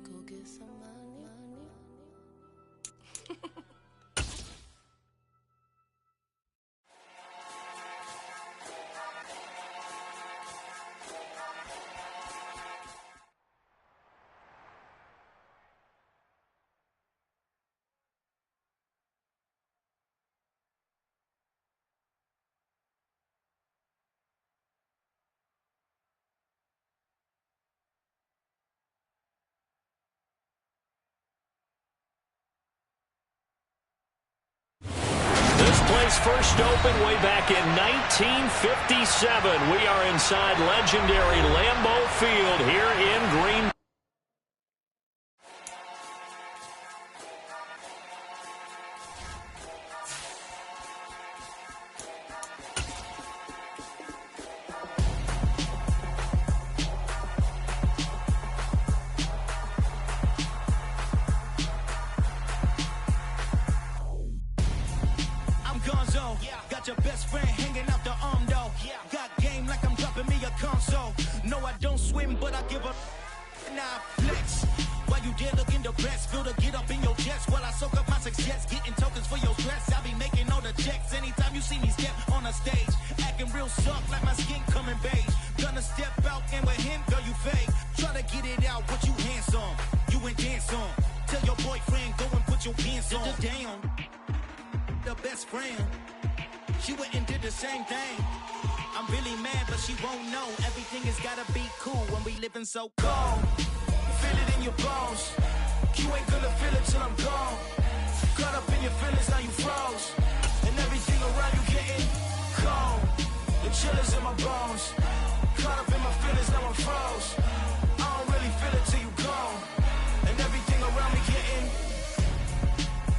Go get some money. Place first opened way back in 1957. We are inside legendary Lambeau Field here in Green Bay. Got your best friend hanging out the arm though. Got game like I'm dropping me a console. No, I don't swim, but I give a nah flex. While you there looking depressed, feel to get up in your chest while I soak up my success, getting tokens for your stress. I be making all the checks anytime you see me step on a stage, acting real soft like my skin coming beige. Gonna step out and with him, girl, you fake. Try to get it out, but you handsome, you ain't dance on. Tell your boyfriend go and put your pants on. Down, the best friend. She went and did the same thing. I'm really mad, but she won't know. Everything has gotta be cool when we living so cold. Feel it in your bones. You ain't gonna feel it till I'm gone. Caught up in your feelings, now you froze. And everything around you getting cold. The chill is in my bones. Caught up in my feelings, now I'm froze. I don't really feel it till you gone. And everything around me getting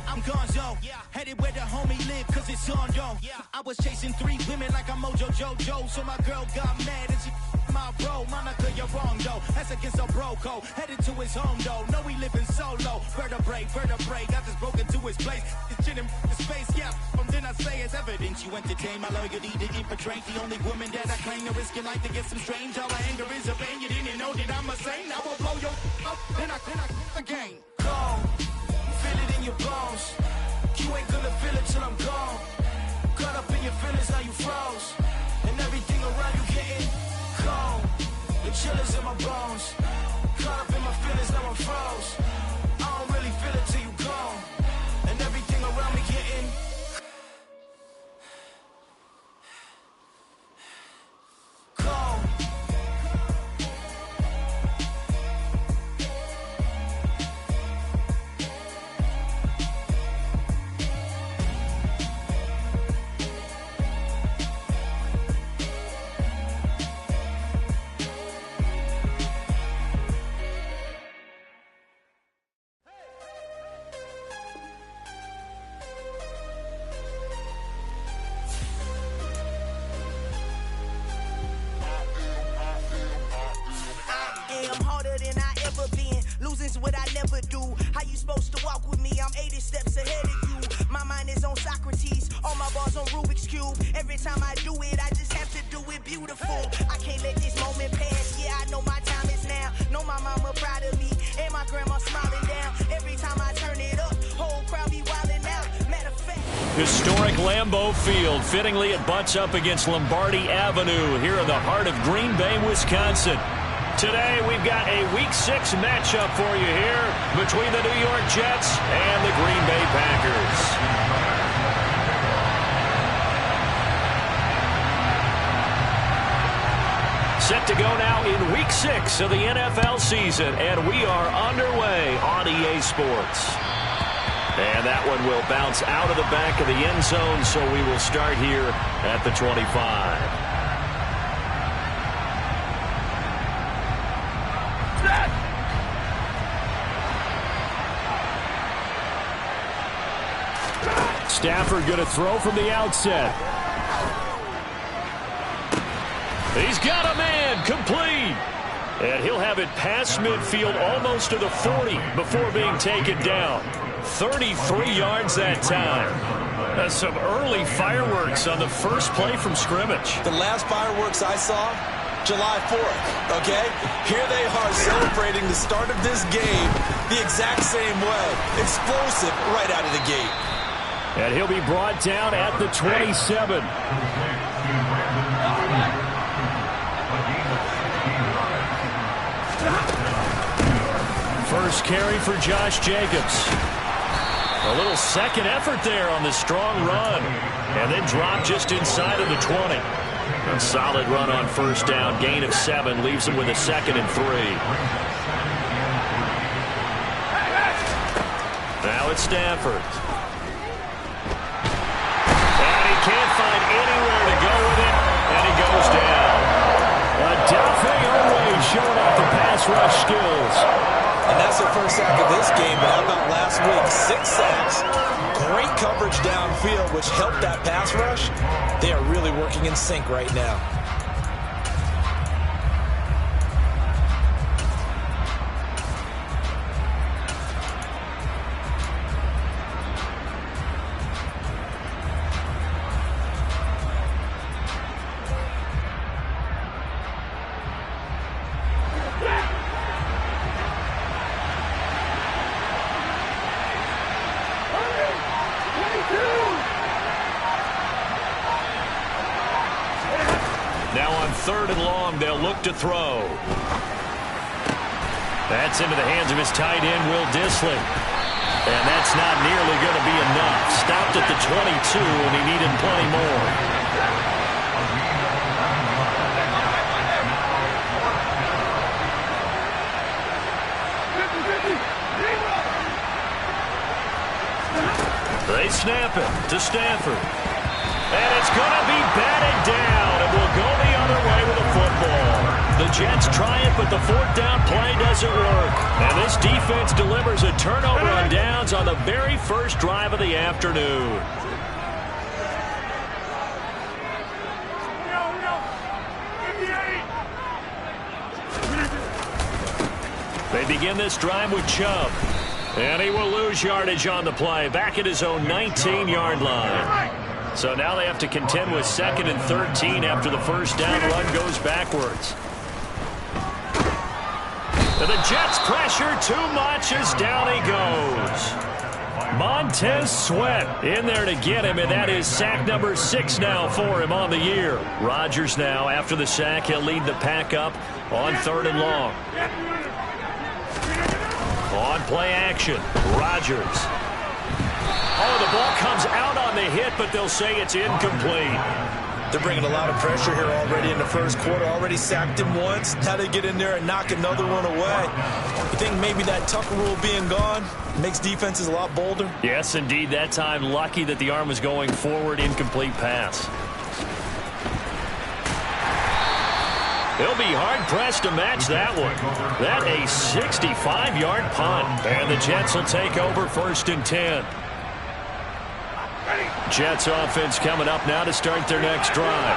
I'm gonzo, headed where the homie live, cause it's on though. I was chasing 3 women like I'm Mojo Jojo, so my girl got mad and she my bro. Monica, you're wrong though, that's against a bro code. Headed to his home though, no we living solo. Vertebrae, got this broken to his place. It's chin in the space, from then I say it's evidence you entertain my loyalty to infiltrate. The only woman that I claim to risk your life to get some strange. All my anger is a pain, you didn't know that I'm a saint. I will blow your up, then I again. Go. Feel it in your bones. You ain't gonna feel it till I'm gone. Caught up in your feelings, now you froze. And everything around you getting cold. The chill is in my bones. Caught up in my feelings, now I'm froze. I don't really feel it till you gone. And everything around me getting cold. What I never do. How you supposed to walk with me? I'm 80 steps ahead of you. My mind is on Socrates, all my bars on Rubik's Cube. Every time I do it, I just have to do it beautiful. I can't let this moment pass. Yeah, I know my time is now. Know my mama proud of me, and my grandma smiling down. Every time I turn it up, whole crowd be wilding out. Matter of fact. Historic Lambeau Field. Fittingly, it butts up against Lombardi Avenue here in the heart of Green Bay, Wisconsin. Today, we've got a Week 6 matchup for you here between the New York Jets and the Green Bay Packers. Set to go now in Week 6 of the NFL season, and we are underway on EA Sports. And that one will bounce out of the back of the end zone, so we will start here at the 25. Stafford going to throw from the outset. He's got a man, complete. And he'll have it past midfield almost to the 40 before being taken down. 33 yards that time. Some early fireworks on the first play from scrimmage. The last fireworks I saw, July 4th, okay? Here they are celebrating the start of this game the exact same way. Explosive right out of the gate. And he'll be brought down at the 27. First carry for Josh Jacobs. A little second effort there on the strong run. And then drop just inside of the 20. A solid run on first down. Gain of 7 leaves him with a 2nd and 3. Now it's Stafford. And he can't find anywhere to go with it. And he goes down. Adolphe Owe showing off the pass rush skills. And that's their first sack of this game, but how about last week? 6 sacks. Great coverage downfield, which helped that pass rush. They are really working in sync right now. Now on 3rd and long, they'll look to throw. That's into the hands of his tight end, Will Dissly. And that's not nearly going to be enough. Stopped at the 22, and he needed plenty more. They snap it to Stafford. And it's going to be batted down, and will go the other way with the football. The Jets try it, but the 4th down play doesn't work. And this defense delivers a turnover on downs on the very first drive of the afternoon. They begin this drive with Chubb. And he will lose yardage on the play, back at his own 19-yard line. So now they have to contend with 2nd and 13 after the first down run goes backwards. And the Jets pressure too much as down he goes. Montez Sweat in there to get him, and that is sack number 6 now for him on the year. Rodgers now, after the sack, he'll lead the pack up on 3rd and long. On play action, Rodgers. Oh, the ball comes out on the hit, but they'll say it's incomplete. They're bringing a lot of pressure here already in the first quarter. Already sacked him once. Now they get in there and knock another one away. You think maybe that Tucker rule being gone makes defenses a lot bolder? Yes, indeed. That time, lucky that the arm was going forward. Incomplete pass. They'll be hard-pressed to match that one. That a 65-yard punt. And the Jets will take over 1st and 10. Jets offense coming up now to start their next drive.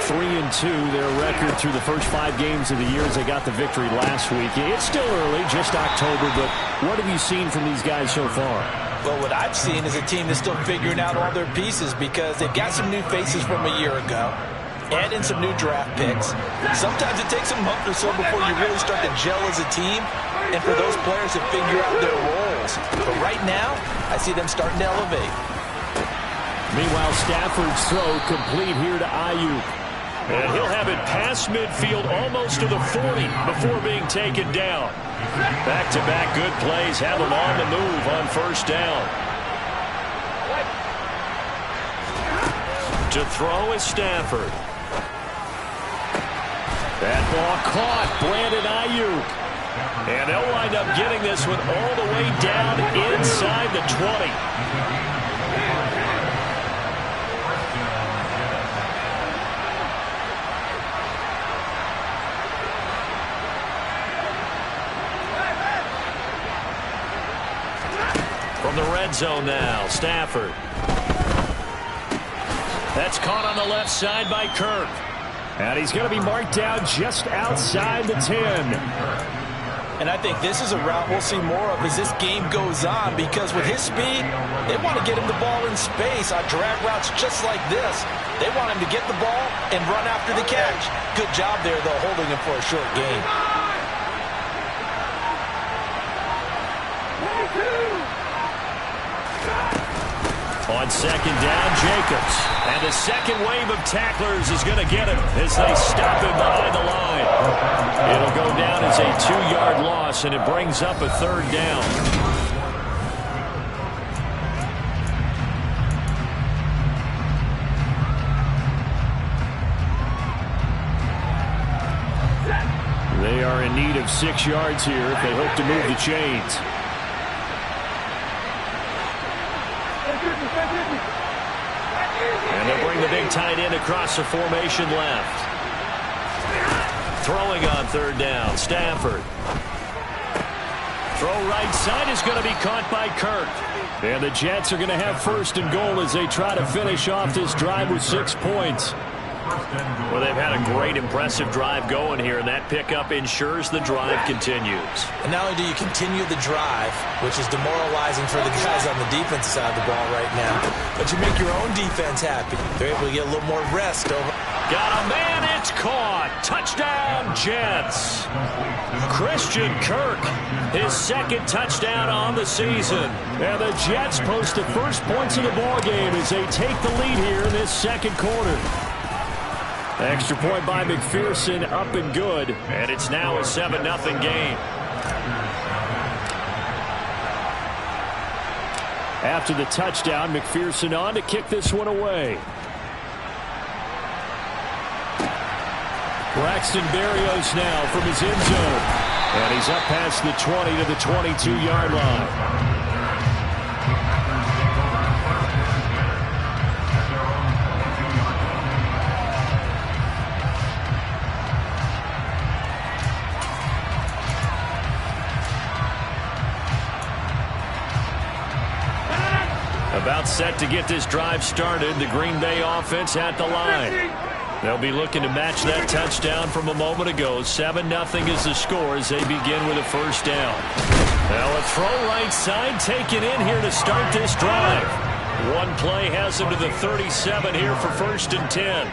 3-2, their record through the first 5 games of the year as they got the victory last week. It's still early, just October, but what have you seen from these guys so far? Well, what I've seen is a team that's still figuring out all their pieces because they've got some new faces from a year ago. Add in some new draft picks. Sometimes it takes a month or so before you really start to gel as a team and for those players to figure out their roles. But right now, I see them starting to elevate. Meanwhile, Stafford's throw complete here to Ayuk. And he'll have it past midfield almost to the 40 before being taken down. Back-to-back good plays have him on the move on first down. To throw is Stafford. That ball caught. Brandon Ayuk. And they'll wind up getting this one all the way down inside the 20. From the red zone now, Stafford. That's caught on the left side by Kirk. And he's going to be marked down just outside the 10. And I think this is a route we'll see more of as this game goes on, because with his speed, they want to get him the ball in space on drag routes just like this. They want him to get the ball and run after the catch. Good job there, though, holding him for a short gain. On second down, Jacobs. And the second wave of tacklers is going to get him as they stop him behind the line. It'll go down as a 2-yard loss, and it brings up a third down. They are in need of 6 yards here if they hope to move the chains. And they'll bring the big tight end across the formation left. Throwing on third down, Stafford. Throw right side is going to be caught by Kirk. And the Jets are going to have first and goal as they try to finish off this drive with 6 points. Well, they've had a great, impressive drive going here, and that pickup ensures the drive continues. And not only do you continue the drive, which is demoralizing for the guys on the defensive side of the ball right now, but you make your own defense happy. They're able to get a little more rest over. Got a man, it's caught. Touchdown, Jets. Christian Kirk, his second touchdown on the season. And the Jets post the first points of the ball game as they take the lead here in this second quarter. Extra point by McPherson, up and good. And it's now a 7-0 game. After the touchdown, McPherson on to kick this one away. Braxton Berrios now from his end zone. And he's up past the 20 to the 22-yard line. About set to get this drive started. The Green Bay offense at the line. They'll be looking to match that touchdown from a moment ago. 7-0 is the score as they begin with a first down. Now a throw right side taken in here to start this drive. One play has them to the 37 here for first and 10.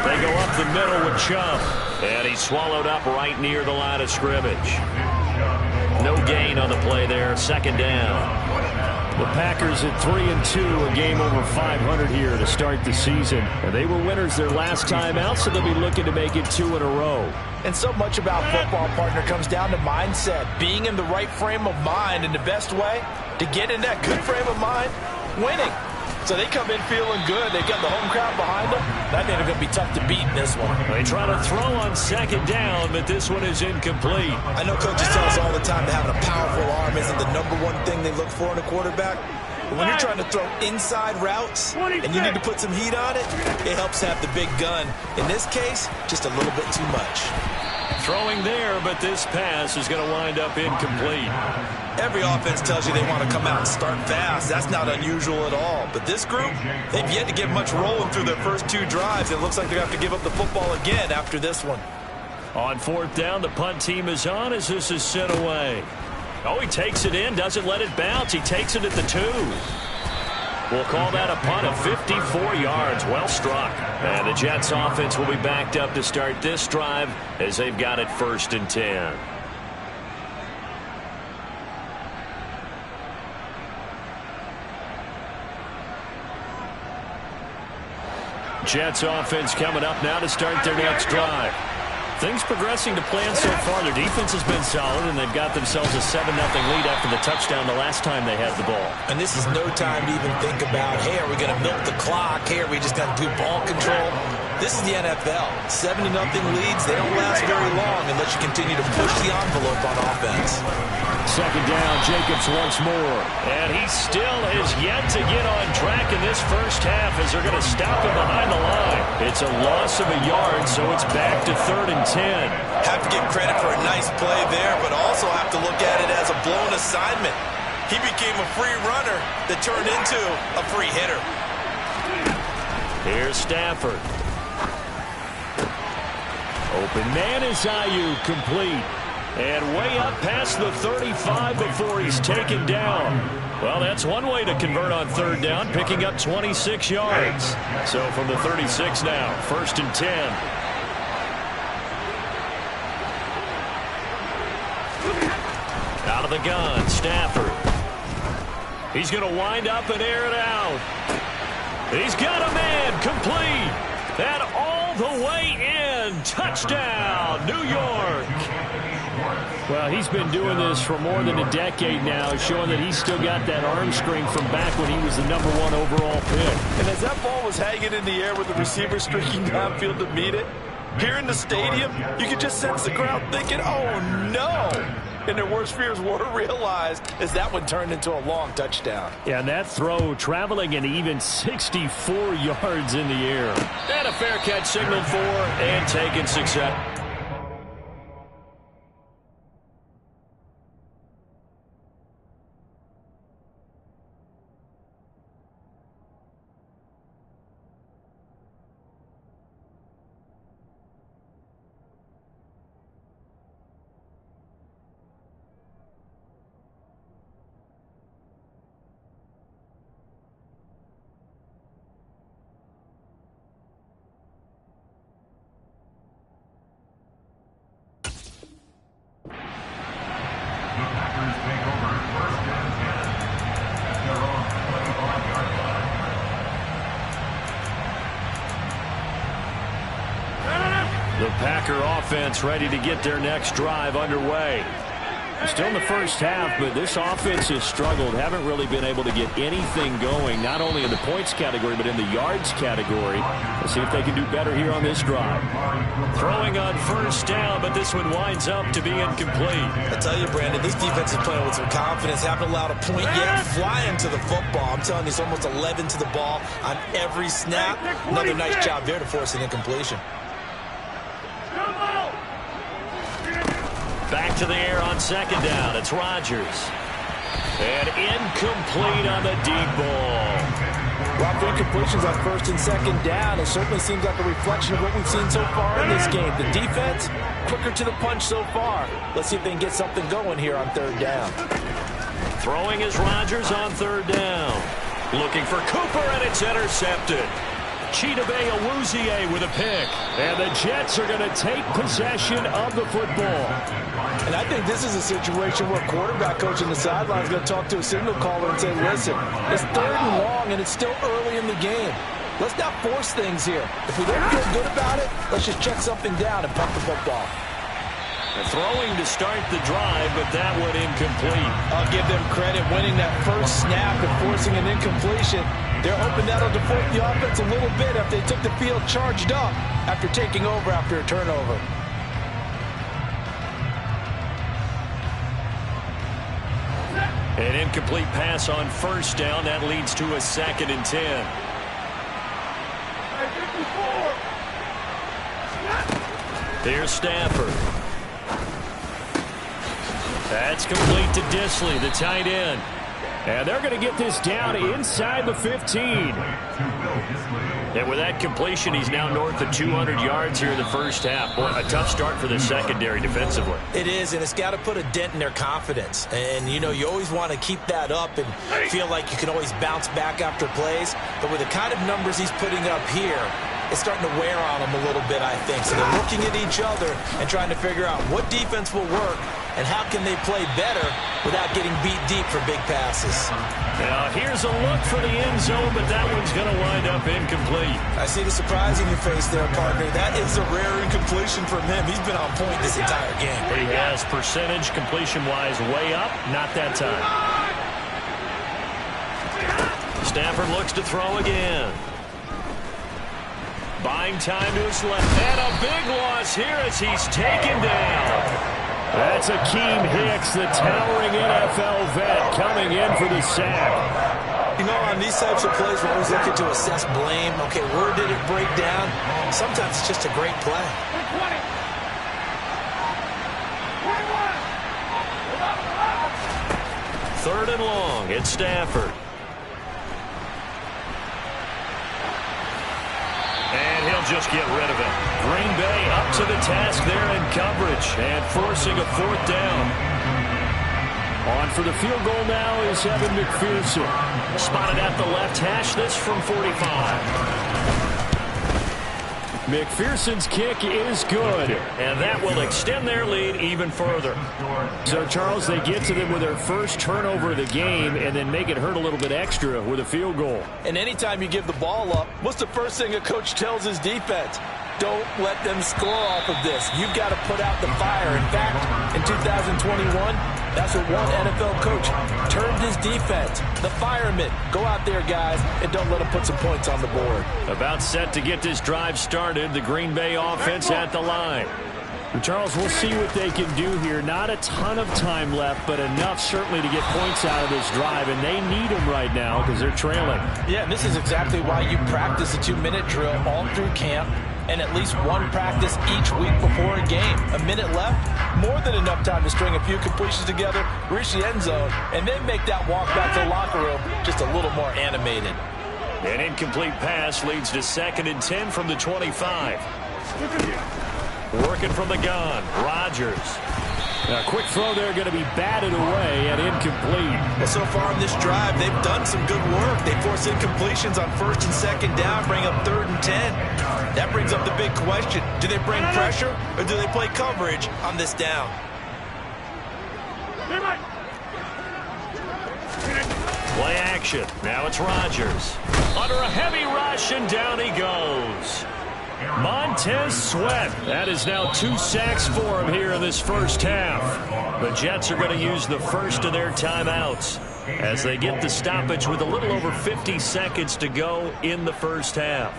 They go up the middle with Chubb. And he's swallowed up right near the line of scrimmage. No gain on the play there. Second down. The Packers at 3-2, a game over 500 here to start the season. And they were winners their last time out, so they'll be looking to make it 2 in a row. And so much about football, partner, comes down to mindset. Being in the right frame of mind, and the best way to get in that good frame of mind, winning. So they come in feeling good. They've got the home crowd behind them. I think they're going to be tough to beat in this one. They try to throw on second down, but this one is incomplete. I know coaches tell us all the time that having a powerful arm isn't the #1 thing they look for in a quarterback. But when you're trying to throw inside routes and you need to put some heat on it, it helps have the big gun. In this case, just a little bit too much. Throwing there, but this pass is going to wind up incomplete. Every offense tells you they want to come out and start fast. That's not unusual at all. But this group, they've yet to get much rolling through their first 2 drives. It looks like they're going to have to give up the football again after this one. On fourth down, the punt team is on as this is sent away. Oh, he takes it in, doesn't let it bounce. He takes it at the 2. We'll call that a punt of 54 yards. Well struck. And the Jets offense will be backed up to start this drive as they've got it first and 10. Jets offense coming up now to start their next drive. Things progressing to plan so far. Their defense has been solid, and they've got themselves a 7-0 lead after the touchdown the last time they had the ball. And this is no time to even think about, hey, are we going to milk the clock? Hey, are we just going to do ball control? This is the NFL. 70-0 leads, they don't last very long unless you continue to push the envelope on offense. Second down, Jacobs once more. And he still has yet to get on track in this first half as they're going to stop him behind the line. It's a loss of a yard, so it's back to 3rd and 10. Have to give credit for a nice play there, but also have to look at it as a blown assignment. He became a free runner that turned into a free hitter. Here's Stafford. open. Man is Ayuk, complete. And way up past the 35 before he's taken down. Well, that's one way to convert on third down, picking up 26 yards. So from the 36 now, 1st and 10. Out of the gun, Stafford. He's going to wind up and air it out. He's got a man, complete. And all the way in. Touchdown, New York. Well, he's been doing this for more than a decade now, showing that he's still got that arm strength from back when he was the #1 overall pick. And as that ball was hanging in the air with the receiver streaking downfield to meet it, here in the stadium, you could just sense the crowd thinking, oh, no. And their worst fears were realized as that one turned into a long touchdown. Yeah, and that throw traveling an even 64 yards in the air. And a fair catch signaled for and taken success. The Packer offense ready to get their next drive underway. Still in the first half, but this offense has struggled. Haven't really been able to get anything going, not only in the points category, but in the yards category. Let's see if they can do better here on this drive. Throwing on 1st down, but this one winds up to be incomplete. I tell you, Brandon, this defense is playing with some confidence. Haven't allowed a point yet. Flying to the football. I'm telling you, it's almost 11 to the ball on every snap. Another nice job there to force an incompletion. Back to the air on 2nd down. It's Rodgers. And incomplete on the deep ball. Well, for incompletions on 1st and 2nd down, it certainly seems like a reflection of what we've seen so far in this game. The defense, quicker to the punch so far. Let's see if they can get something going here on 3rd down. Throwing is Rodgers on 3rd down. Looking for Cooper, and it's intercepted. Chidobe Awuzie with a pick. And the Jets are going to take possession of the football. And I think this is a situation where quarterback coach on the sideline is going to talk to a signal caller and say, listen, it's 3rd and long, and it's still early in the game. Let's not force things here. If we don't feel good about it, let's just check something down and pump the football. Throwing to start the drive, but that one incomplete. I'll give them credit winning that first snap and forcing an incompletion. They're hoping that'll default the offense a little bit after they took the field charged up after taking over after a turnover. An incomplete pass on 1st down. That leads to a 2nd and 10. Here's Stafford. That's complete to Disley, the tight end. And they're going to get this down inside the 15. And with that completion, he's now north of 200 yards here in the first half. Boy, a tough start for the secondary defensively. It is, and it's got to put a dent in their confidence. And, you know, you always want to keep that up and feel like you can always bounce back after plays. But with the kind of numbers he's putting up here, it's starting to wear on them a little bit, I think. So they're looking at each other and trying to figure out what defense will work and how can they play better without getting beat deep for big passes. Now, here's a look for the end zone, but that one's going to wind up incomplete. I see the surprise in your face there, partner. That is a rare incompletion from him. He's been on point this entire game. He has percentage completion-wise way up, not that time. Stafford looks to throw again. Buying time to his left. And a big loss here as he's taken down. That's Akeem Hicks, the towering NFL vet, coming in for the sack. You know, on these types of plays, we're always looking to assess blame. Okay, where did it break down? Sometimes it's just a great play. Third and long. It's Stafford. And he'll just get rid of it. Green Bay up to the task there in coverage and forcing a 4th down. On for the field goal now is Evan McPherson. Spotted at the left hash, this from 45. McPherson's kick is good, and that will extend their lead even further. So, Charles, they get to them with their first turnover of the game and then make it hurt a little bit extra with a field goal. And anytime you give the ball up, what's the first thing a coach tells his defense? Don't let them score off of this. You've got to put out the fire. In fact, in 2021, that's what one NFL coach termed his defense. The firemen. Go out there, guys, and don't let them put some points on the board. About set to get this drive started. The Green Bay offense at the line. And Charles, we'll see what they can do here. Not a ton of time left, but enough certainly to get points out of this drive, and they need them right now because they're trailing. Yeah, and this is exactly why you practice a 2-minute drill all through camp and at least one practice each week before a game. A minute left, more than enough time to string a few completions together, reach the end zone, and then make that walk back to the locker room just a little more animated. An incomplete pass leads to 2nd and 10 from the 25. Working from the gun, Rodgers. A quick throw there going to be batted away and incomplete. Well, so far in this drive, they've done some good work. They force incompletions on 1st and 2nd down, bring up 3rd and 10. That brings up the big question. Do they bring pressure or do they play coverage on this down? Play action. Now it's Rodgers. Under a heavy rush, and down he goes. Montez Sweat. That is now 2 sacks for him here in this first half. The Jets are going to use the first of their timeouts as they get the stoppage with a little over 50 seconds to go in the first half.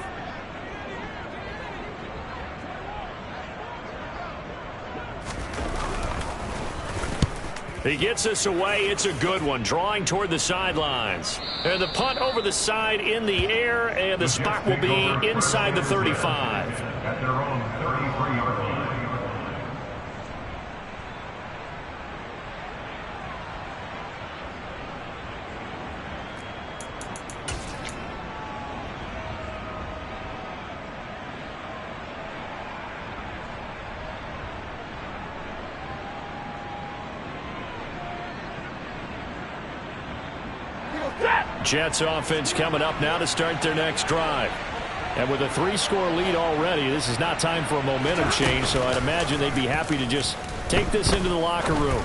He gets us away. It's a good one, drawing toward the sidelines. And the punt over the side in the air, and the spot will be inside the 35. At their own 33-yard line. Jets offense coming up now to start their next drive. And with a 3-score lead already, this is not time for a momentum change, so I'd imagine they'd be happy to just take this into the locker room.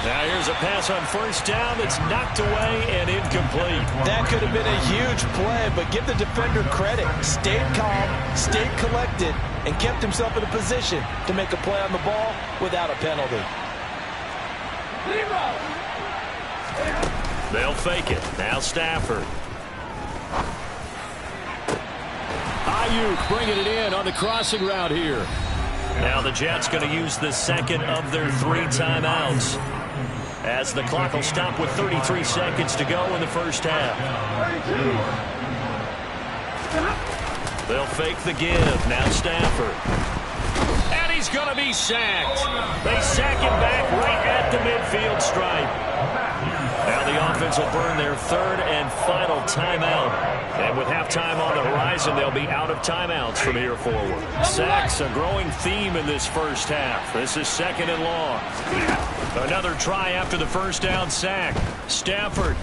Now here's a pass on 1st down that's knocked away and incomplete. That could have been a huge play, but give the defender credit. Stayed calm, stayed collected, and kept himself in a position to make a play on the ball without a penalty. They'll fake it. Now Stafford. Ayuk bringing it in on the crossing route here. Now the Jets going to use the 2nd of their 3 timeouts, as the clock will stop with 33 seconds to go in the first half. They'll fake the give. Now Stafford. And he's going to be sacked. They sack him back right at the midfield stripe. Now the offense will burn their 3rd and final timeout. And with halftime on the horizon, they'll be out of timeouts from here forward. Sacks, a growing theme in this first half. This is 2nd and long. Another try after the first down sack. Stafford.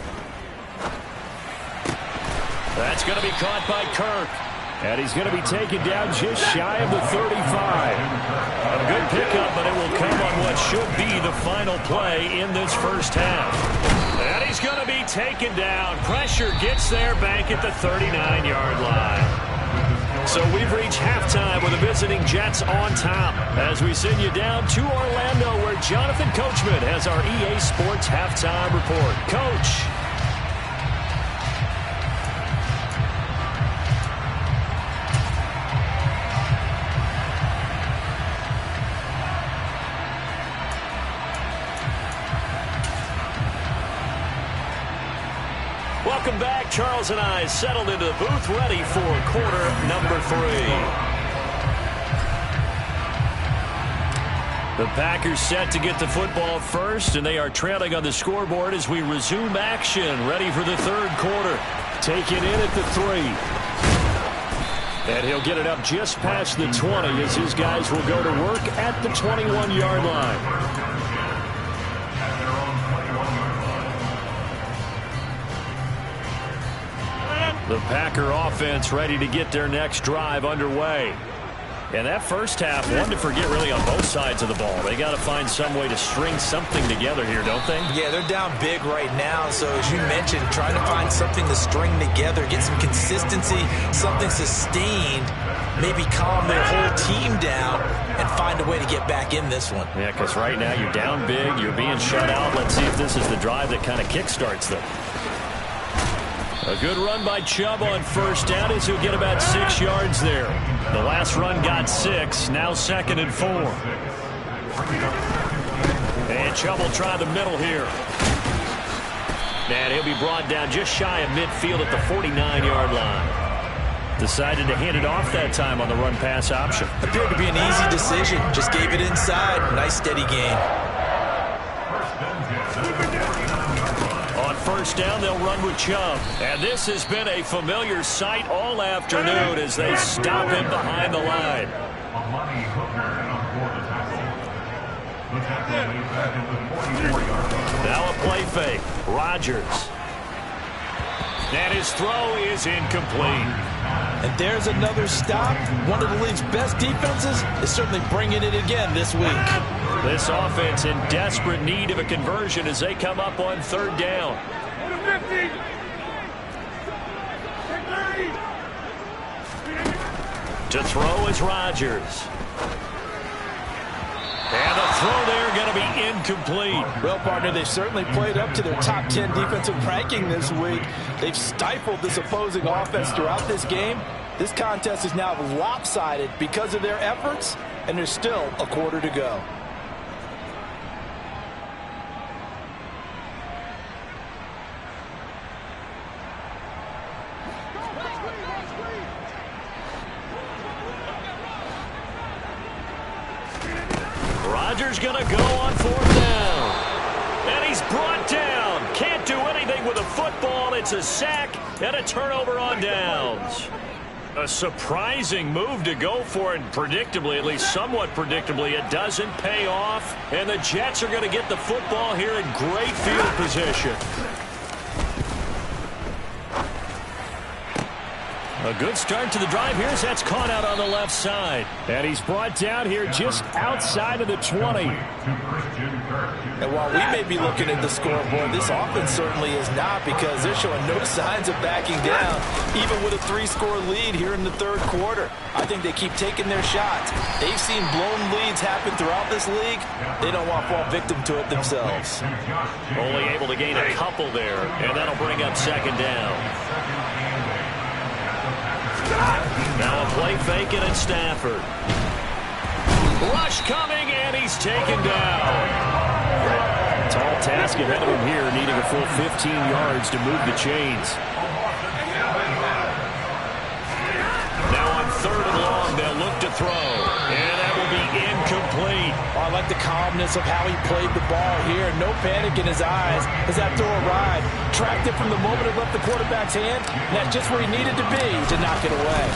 That's going to be caught by Kirk. And he's going to be taken down just shy of the 35. A good pickup, but it will come on what should be the final play in this first half. And he's going to be taken down. Pressure gets there back at the 39-yard line. So we've reached halftime with the visiting Jets on top as we send you down to Orlando, where Jonathan Coachman has our EA Sports halftime report. Coach. Welcome back. Charles and I settled into the booth, ready for quarter number 3. The Packers set to get the football first, and they are trailing on the scoreboard as we resume action, ready for the 3rd quarter. Taken in at the 3. And he'll get it up just past the 20 as his guys will go to work at the 21-yard line. The Packer offense ready to get their next drive underway. And that first half, one to forget really on both sides of the ball. They got to find some way to string something together here, don't they? Yeah, they're down big right now. So as you mentioned, trying to find something to string together, get some consistency, something sustained, maybe calm their whole team down and find a way to get back in this one. Yeah, because right now you're down big, you're being shut out. Let's see if this is the drive that kind of kickstarts them. A good run by Chubb on first down as he'll get about 6 yards there. The last run got 6, now 2nd and 4. And Chubb will try the middle here. And he'll be brought down just shy of midfield at the 49-yard line. Decided to hand it off that time on the run-pass option. Appeared to be an easy decision. Just gave it inside. Nice steady gain. On first down, they'll run with Chubb. And this has been a familiar sight all afternoon as they stop him behind the line. Now a play fake. Rodgers. And his throw is incomplete. And there's another stop. One of the league's best defenses is certainly bringing it again this week. This offense in desperate need of a conversion as they come up on third down. To throw is Rodgers. And the throw there going to be incomplete. Well, partner, they've certainly played up to their top 10 defensive ranking this week. They've stifled this opposing offense throughout this game. This contest is now lopsided because of their efforts, and there's still a quarter to go. Rodgers going to go on fourth down. And he's brought down. Can't do anything with a football. It's a sack and a turnover on downs. A surprising move to go for it, and predictably, at least somewhat predictably, it doesn't pay off. And the Jets are going to get the football here in great field position. A good start to the drive here as that's caught out on the left side. And he's brought down here just outside of the 20. And while we may be looking at the scoreboard, this offense certainly is not, because they're showing no signs of backing down, even with a 3-score lead here in the third quarter. I think they keep taking their shots. They've seen blown leads happen throughout this league. They don't want to fall victim to it themselves. Only able to gain a couple there, and that'll bring up second down. Now a play fake, and it's Stafford. Rush coming, and he's taken down. Tall task ahead of him here, needing a full 15 yards to move the chains. Now on third and long, they'll look to throw, and that will be incomplete. I like the calmness of how he played the ball here. No panic in his eyes as that throw arrived. Tracked it from the moment it left the quarterback's hand, and that's just where he needed to be to knock it away.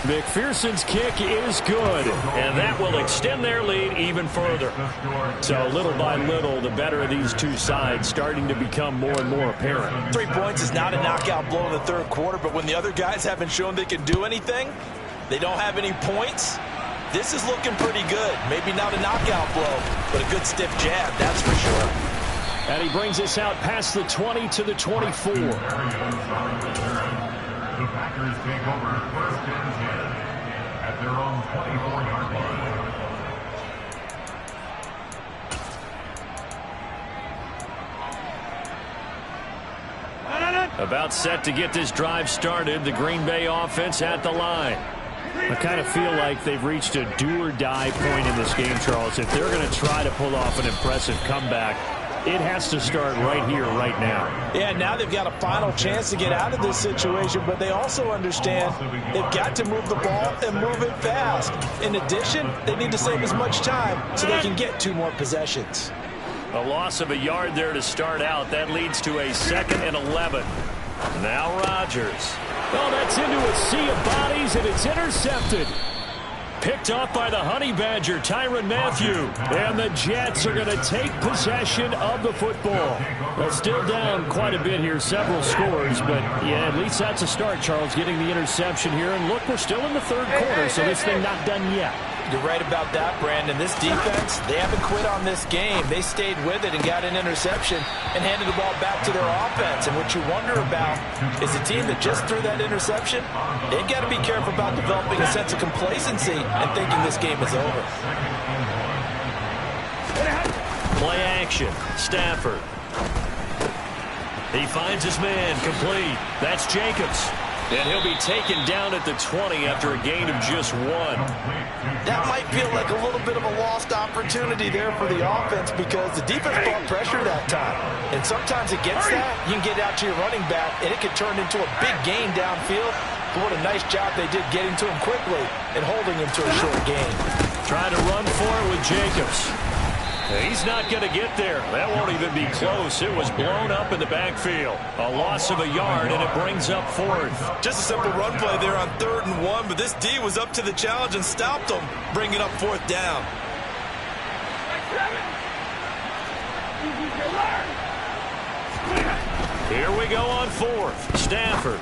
McPherson's kick is good, and that will extend their lead even further. So little by little, the better of these two sides starting to become more and more apparent. 3 points is not a knockout blow in the third quarter, but when the other guys haven't shown they can do anything, they don't have any points, this is looking pretty good. Maybe not a knockout blow, but a good stiff jab, that's for sure. And he brings us out past the 20 to the 24. The Packers take over first and 10 at their own 24-yard line. About set to get this drive started, the Green Bay offense at the line. I kind of feel like they've reached a do-or-die point in this game, Charles. If they're going to try to pull off an impressive comeback, it has to start right here, right now. Yeah, now they've got a final chance to get out of this situation, but they also understand they've got to move the ball and move it fast. In addition, they need to save as much time so they can get 2 more possessions. A loss of a yard there to start out. That leads to a 2nd and 11. Now Rodgers. Oh, that's into a sea of bodies, and it's intercepted. Picked off by the Honey Badger, Tyrann Mathieu. And the Jets are going to take possession of the football. Well, still down quite a bit here, several scores. But, yeah, at least that's a start, Charles, getting the interception here. And look, we're still in the third quarter, so this thing not done yet. You're right about that, Brandon. This defense, they haven't quit on this game. They stayed with it and got an interception and handed the ball back to their offense. And what you wonder about is a team that just threw that interception, they've got to be careful about developing a sense of complacency and thinking this game is over. Play action. Stafford. He finds his man complete. That's Jacobs. And he'll be taken down at the 20 after a gain of just 1. That might feel like a little bit of a lost opportunity there for the offense because the defense brought pressure that time. And sometimes against that, you can get out to your running back, and it can turn into a big gain downfield. But what a nice job they did getting to him quickly and holding him to a short gain. Trying to run for it with Jacobs. He's not going to get there. That won't even be close. It was blown up in the backfield. A loss of a yard, and it brings up 4th. Just a simple run play there on 3rd and 1, but this D was up to the challenge and stopped them, bringing up 4th down. Here we go on 4th. Stafford.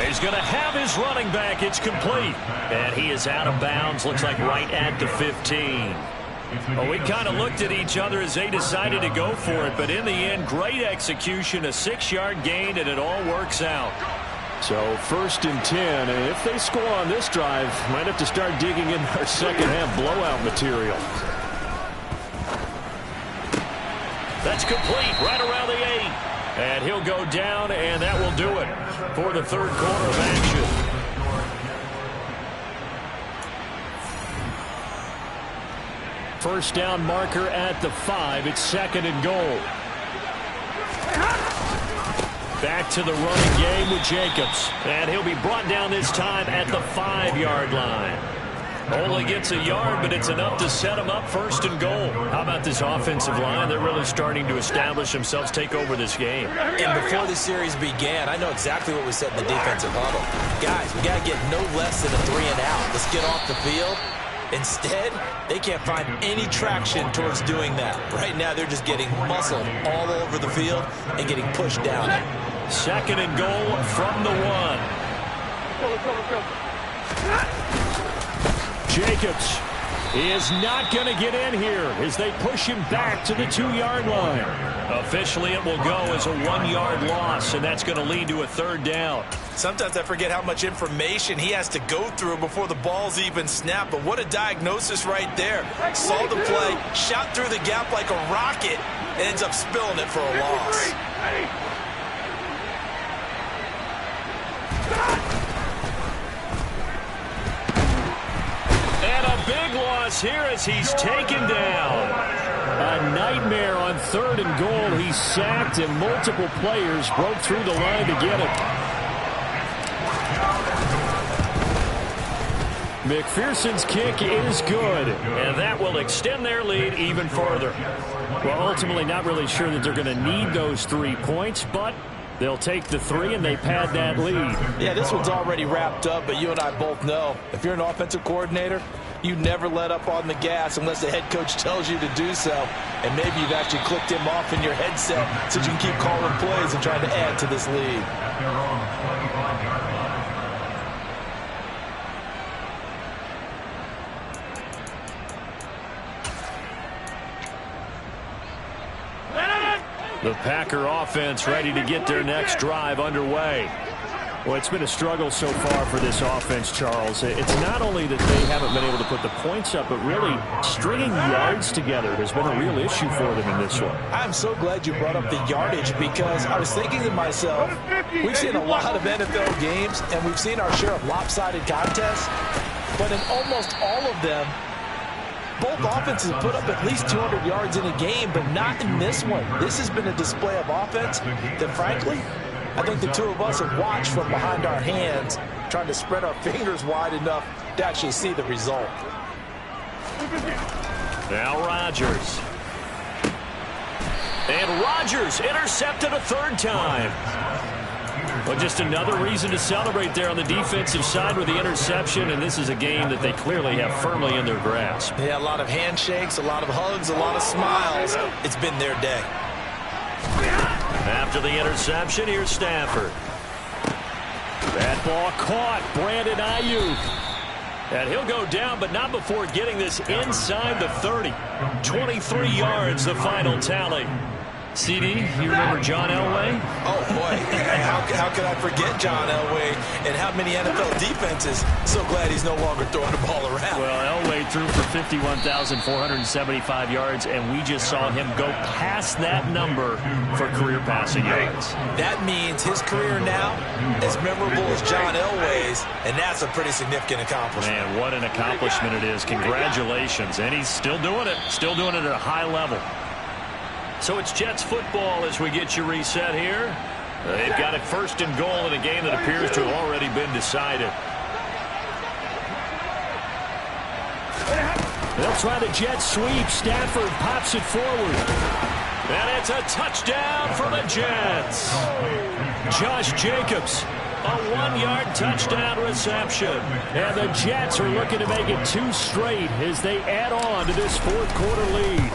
He's going to have his running back. It's complete. And he is out of bounds. Looks like right at the 15. Well, we kind of looked at each other as they decided to go for it, but in the end, great execution, a 6-yard gain, and it all works out. So 1st and 10, and if they score on this drive, might have to start digging in our second-half blowout material. That's complete, right around the 8. And he'll go down, and that will do it for the 3rd quarter of action. First down marker at the 5. It's 2nd and goal. Back to the running game with Jacobs. And he'll be brought down this time at the 5-yard line. Only gets a yard, but it's enough to set him up 1st and goal. How about this offensive line? They're really starting to establish themselves, take over this game. And before the series began, I know exactly what we said in the defensive huddle. Guys, we got to get no less than a 3 and out. Let's get off the field. Instead, they can't find any traction towards doing that. Right now, they're just getting muscled all over the field and getting pushed down. 2nd and goal from the 1. Jacobs is not going to get in here as they push him back to the 2-yard line. Officially, it will go as a 1-yard loss, and that's going to lead to a 3rd down. Sometimes I forget how much information he has to go through before the ball's even snapped, but what a diagnosis right there. Saw the play, shot through the gap like a rocket, and ends up spilling it for a loss. And a big loss here as he's taken down. A nightmare on 3rd and goal. He's sacked, and multiple players broke through the line to get him. McPherson's kick is good, and that will extend their lead even further. Well, ultimately, not really sure that they're going to need those 3 points, but they'll take the 3, and they pad that lead. Yeah, this one's already wrapped up, but you and I both know if you're an offensive coordinator, you never let up on the gas unless the head coach tells you to do so. And maybe you've actually clicked him off in your headset so you can keep calling plays and trying to add to this lead. The Packer offense ready to get their next drive underway. Well, it's been a struggle so far for this offense, Charles. It's not only that they haven't been able to put the points up, but really stringing yards together has been a real issue for them in this one. I'm so glad you brought up the yardage because I was thinking to myself, we've seen a lot of NFL games and we've seen our share of lopsided contests, but in almost all of them, both offenses put up at least 200 yards in a game, but not in this one. This has been a display of offense that, frankly, I think the two of us have watched from behind our hands, trying to spread our fingers wide enough to actually see the result. Now Rodgers. And Rodgers intercepted a 3rd time. Well, just another reason to celebrate there on the defensive side with the interception, and this is a game that they clearly have firmly in their grasp. Yeah, a lot of handshakes, a lot of hugs, a lot of smiles. It's been their day. After the interception, here's Stafford. That ball caught. Brandon Ayuk. And he'll go down, but not before getting this inside the 30. 23 yards, the final tally. CD, you remember John Elway? Oh, boy. How could I forget John Elway and how many NFL defenses? So glad he's no longer throwing the ball around. Well, Elway threw for 51,475 yards, and we just saw him go past that number for career passing yards. That means his career now is memorable as John Elway's, and that's a pretty significant accomplishment. Man, what an accomplishment it is. Congratulations. And he's still doing it at a high level. So it's Jets football as we get you reset here. They've got it first and goal in a game that appears to have already been decided. They'll try the jet sweep. Stafford pops it forward. And it's a touchdown for the Jets. Josh Jacobs, a 1-yard touchdown reception. And the Jets are looking to make it 2 straight as they add on to this fourth-quarter lead.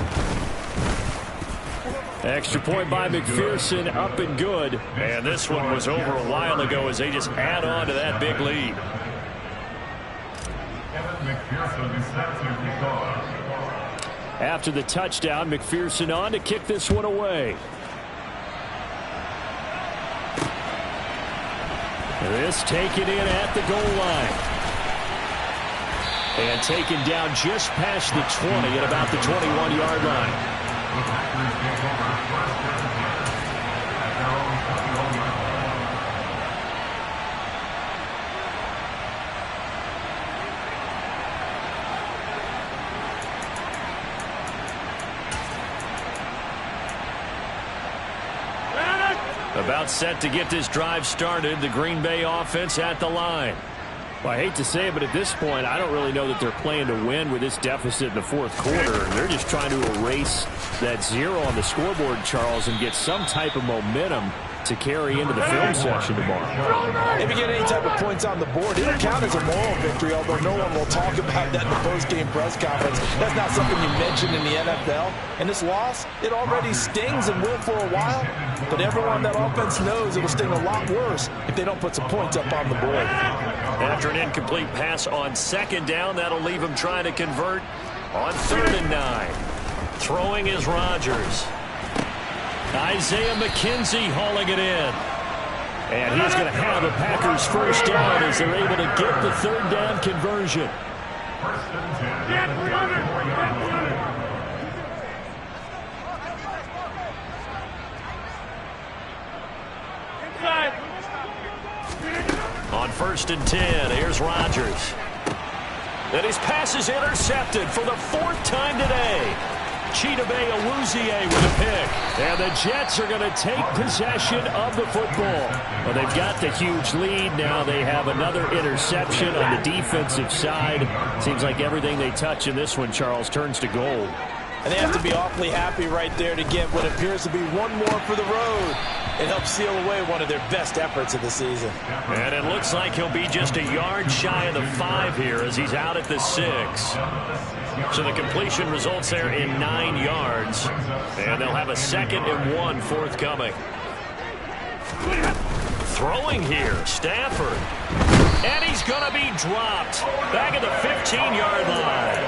Extra point by McPherson, up and good. And this one was over a while ago as they just add on to that big lead. After the touchdown, McPherson on to kick this one away. This taken in at the goal line. And taken down just past the 20 at about the 21-yard line. About set to get this drive started. The Green Bay offense at the line. Well, I hate to say it, but at this point, I don't really know that they're playing to win with this deficit in the fourth quarter. They're just trying to erase that 0 on the scoreboard, Charles, and get some type of momentum to carry into the film session tomorrow. If you get any type of points on the board, it'll count as a moral victory, although no one will talk about that in the post-game press conference. That's not something you mention in the NFL. And this loss, it already stings and will for a while, but everyone on that offense knows it'll sting a lot worse if they don't put some points up on the board. After an incomplete pass on second down, that'll leave him trying to convert on 3rd and 9. Throwing is Rodgers. Isaiah McKenzie hauling it in. And he's going to have a Packers first down as they're able to get the 3rd down conversion. On 1st and 10, here's Rodgers. And his pass is intercepted for the 4th time today. Chidobe Awuzie with a pick. And the Jets are going to take possession of the football. Well, they've got the huge lead. Now they have another interception on the defensive side. Seems like everything they touch in this one, Charles, turns to gold. And they have to be awfully happy right there to get what appears to be one more for the road. It helps seal away one of their best efforts of the season. And it looks like he'll be just a yard shy of the 5 here as he's out at the 6. So the completion results there in 9 yards. And they'll have a 2nd and 1 forthcoming. Throwing here, Stafford. And he's going to be dropped back at the 15-yard line.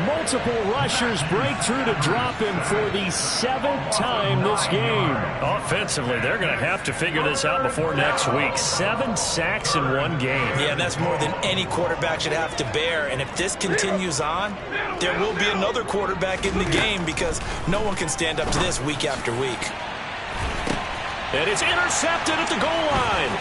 Multiple rushers break through to drop him for the 7th time this game. Offensively, they're going to have to figure this out before next week. 7 sacks in one game. Yeah, that's more than any quarterback should have to bear. And if this continues on, there will be another quarterback in the game because no one can stand up to this week after week. And it's intercepted at the goal line.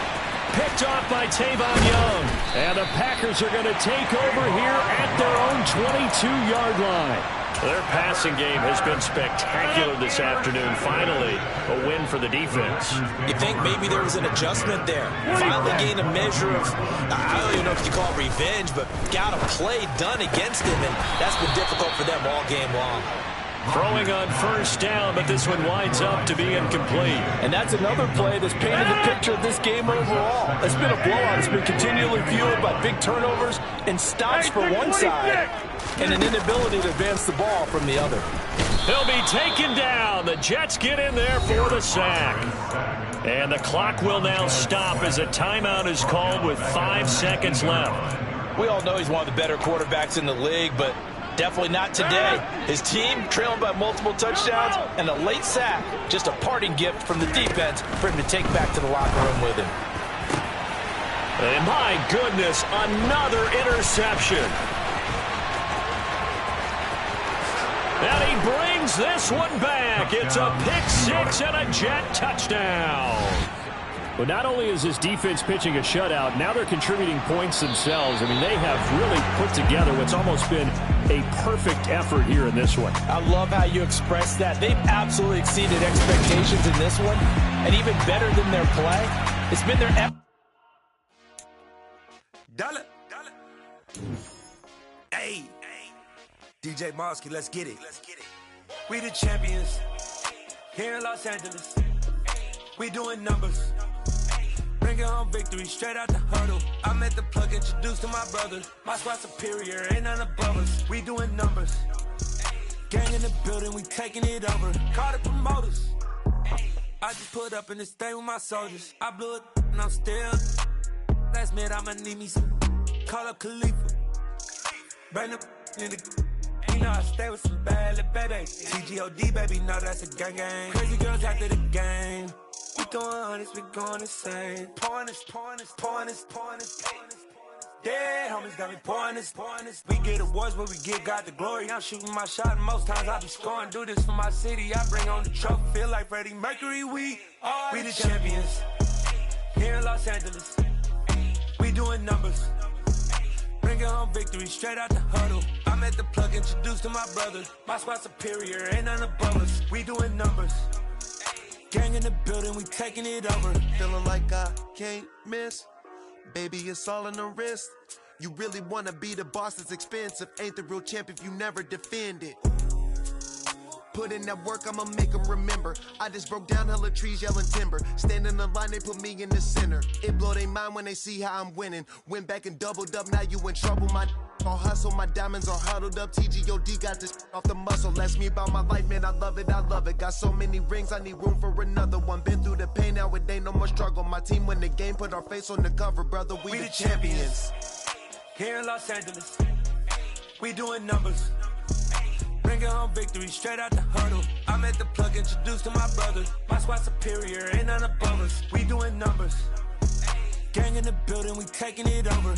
Picked off by Tavon Young. And the Packers are going to take over here at their own 22-yard line. Their passing game has been spectacular this afternoon. Finally, a win for the defense. You think maybe there was an adjustment there. Finally gained a measure of, I don't even know if you call it revenge, but got a play done against him, and that's been difficult for them all game long. Throwing on first down, but this one winds up to be incomplete. And that's another play that's painted the picture of this game overall. It's been a blowout. It's been continually fueled by big turnovers and stops for one side and an inability to advance the ball from the other. He'll be taken down. The Jets get in there for the sack. And the clock will now stop as a timeout is called with 5 seconds left. We all know he's one of the better quarterbacks in the league, but definitely not today. His team trailing by multiple touchdowns and a late sack. Just a parting gift from the defense for him to take back to the locker room with him. And my goodness, another interception. And he brings this one back. It's a pick-6 and a Jet touchdown. But not only is this defense pitching a shutout, now they're contributing points themselves. I mean, they have really put together what's almost been a perfect effort here in this one. I love how you express that. They've absolutely exceeded expectations in this one, and even better than their play. It's been their effort. Dollar. Hey, DJ Mosky, let's get it. We the champions here in Los Angeles. We doing numbers. Bringing home victory straight out the huddle. I'm at the plug, introduced to my brother. My squad superior, ain't none above us. We doing numbers. Gang in the building, we taking it over. Call the promoters. I just put up in this thing with my soldiers. I blew it and I'm still. Last minute, I'ma need me some. Call up Khalifa. Bring the in the. You know I stay with some bad little baby. TGOD, baby, know that's a gang. Crazy girls after the game. We going honest, we going insane. Pouring this. Dead homies got me pouring this. We get awards, but we give God the glory. I'm shooting my shot, and most times I be scoring. Do this for my city, I bring on the trophy. Feel like Freddie Mercury, we the champions. Here in Los Angeles, we doing numbers. Bringing home victory straight out the huddle. I'm at the plug, introduced to my brother. My squad superior, ain't none above us. We doing numbers. Gang in the building, we taking it over. Feeling like I can't miss. Baby, it's all in the wrist. You really wanna be the boss, it's expensive. Ain't the real champ if you never defend it. Put in that work, I'ma make them remember. I just broke down hella trees, yelling timber. Stand in the line, they put me in the center. It blow their mind when they see how I'm winning. Went back and doubled up, now you in trouble. My all hustle, my diamonds are huddled up. TGOD got this off the muscle. Ask me about my life, man, I love it. Got so many rings, I need room for another one. Been through the pain, now it ain't no more struggle. My team win the game, put our face on the cover, brother. We the champions. Here in Los Angeles, we doing numbers. Bringing home victory straight out the huddle. I'm at the plug, introduced to my brother. My squad superior, ain't none above us. We doing numbers. Gang in the building, we taking it over.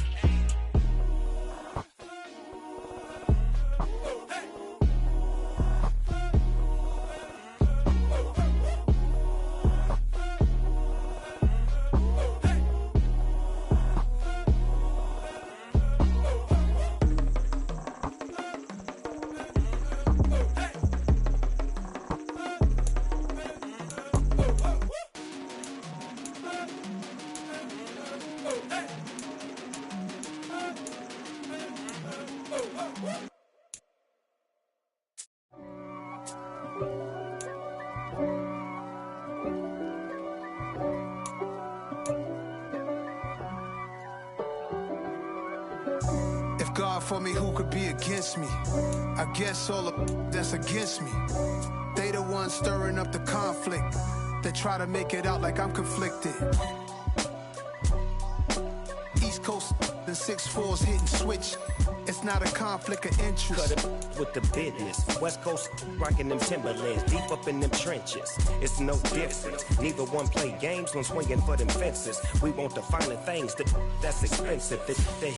If God for me, who could be against me? I guess all of that's against me. They the ones stirring up the conflict. They try to make it out like I'm conflicted. East Coast and 6'4's hitting switch. It's not a conflict of interest. Cut it with the business. West Coast rocking them Timberlands, deep up in them trenches. It's no difference. Neither one play games when swinging for them fences. We want the finer things that's expensive. The